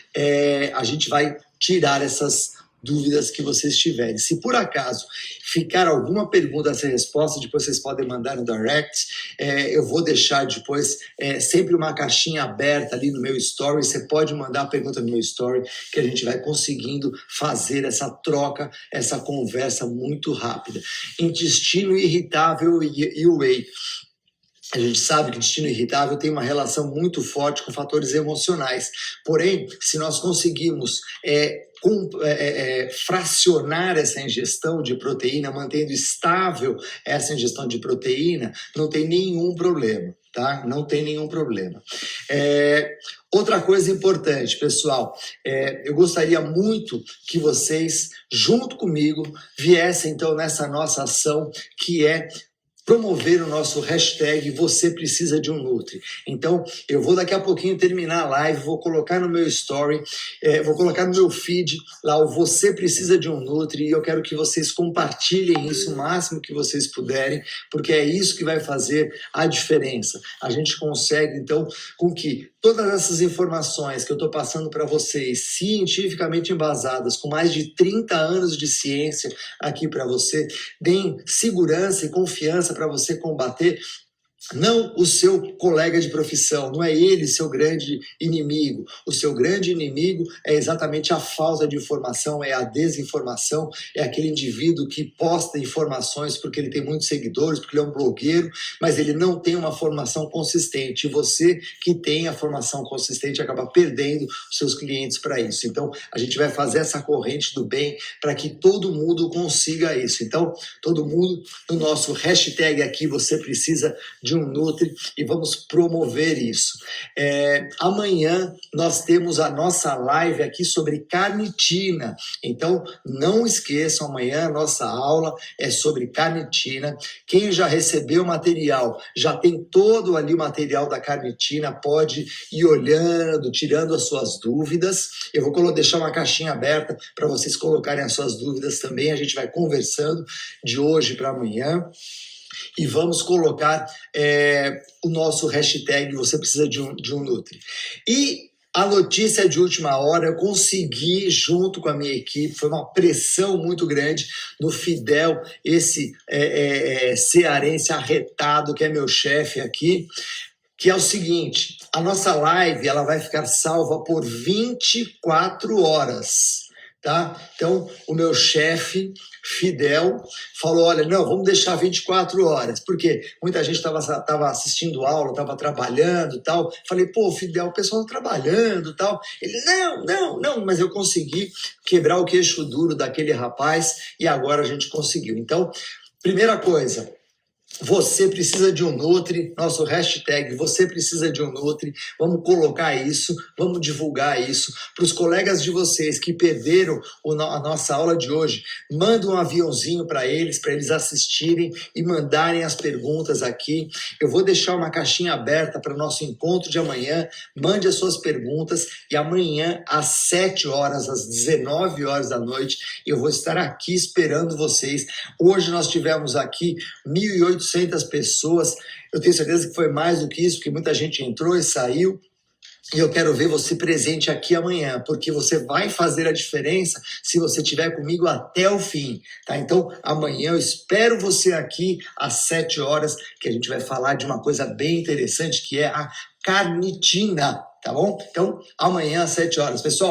a gente vai tirar essas dúvidas que vocês tiverem. Se por acaso ficar alguma pergunta sem resposta, depois vocês podem mandar no direct. Eu vou deixar depois sempre uma caixinha aberta ali no meu story. Você pode mandar a pergunta no meu story que a gente vai conseguindo fazer essa troca, essa conversa muito rápida. Intestino irritável e o Whey. A gente sabe que o intestino irritável tem uma relação muito forte com fatores emocionais. Porém, se nós conseguirmos fracionar essa ingestão de proteína, mantendo estável essa ingestão de proteína, não tem nenhum problema, tá? Não tem nenhum problema. Outra coisa importante, pessoal, eu gostaria muito que vocês, junto comigo, viessem então nessa nossa ação que é promover o nosso hashtag Você Precisa de um Nutri. Então, eu vou daqui a pouquinho terminar a live, vou colocar no meu story, vou colocar no meu feed lá o Você Precisa de um Nutri e eu quero que vocês compartilhem isso o máximo que vocês puderem, porque é isso que vai fazer a diferença. A gente consegue, então, com que todas essas informações que eu estou passando para vocês, cientificamente embasadas, com mais de 30 anos de ciência aqui para você, deem segurança e confiança para você combater não o seu colega de profissão, não é ele seu grande inimigo. O seu grande inimigo é exatamente a falta de informação, é a desinformação, é aquele indivíduo que posta informações porque ele tem muitos seguidores, porque ele é um blogueiro, mas ele não tem uma formação consistente. E você que tem a formação consistente acaba perdendo os seus clientes para isso. Então, a gente vai fazer essa corrente do bem para que todo mundo consiga isso. Então, todo mundo, no nosso hashtag aqui, você precisa de um Nutri, e vamos promover isso. Amanhã nós temos a nossa live aqui sobre carnitina, então não esqueçam, amanhã a nossa aula é sobre carnitina. Quem já recebeu o material, já tem todo ali o material da carnitina, pode ir olhando, tirando as suas dúvidas. Eu vou deixar uma caixinha aberta para vocês colocarem as suas dúvidas também, a gente vai conversando de hoje para amanhã. E vamos colocar o nosso hashtag Você Precisa de um Nutri. E a notícia de última hora, eu consegui, junto com a minha equipe, foi uma pressão muito grande no Fidel, esse cearense arretado, que é meu chefe aqui, que é o seguinte: a nossa live ela vai ficar salva por 24 horas. Tá? Então, o meu chefe, Fidel, falou, olha, não, vamos deixar 24 horas, porque muita gente estava assistindo aula, estava trabalhando e tal. Falei, pô, Fidel, o pessoal está trabalhando e tal. Ele, não, mas eu consegui quebrar o queixo duro daquele rapaz e agora a gente conseguiu. Então, primeira coisa, você precisa de um Nutri, nosso hashtag, você precisa de um Nutri, vamos colocar isso, vamos divulgar isso para os colegas de vocês que perderam a nossa aula de hoje. Manda um aviãozinho para eles assistirem e mandarem as perguntas aqui. Eu vou deixar uma caixinha aberta para o nosso encontro de amanhã, mande as suas perguntas e amanhã às 7 horas, às 19 horas da noite, eu vou estar aqui esperando vocês. Hoje nós tivemos aqui 1.800 pessoas, eu tenho certeza que foi mais do que isso, porque muita gente entrou e saiu, e eu quero ver você presente aqui amanhã, porque você vai fazer a diferença se você estiver comigo até o fim, tá? Então, amanhã eu espero você aqui às 7 horas, que a gente vai falar de uma coisa bem interessante, que é a carnitina, tá bom? Então, amanhã às 7 horas. Pessoal,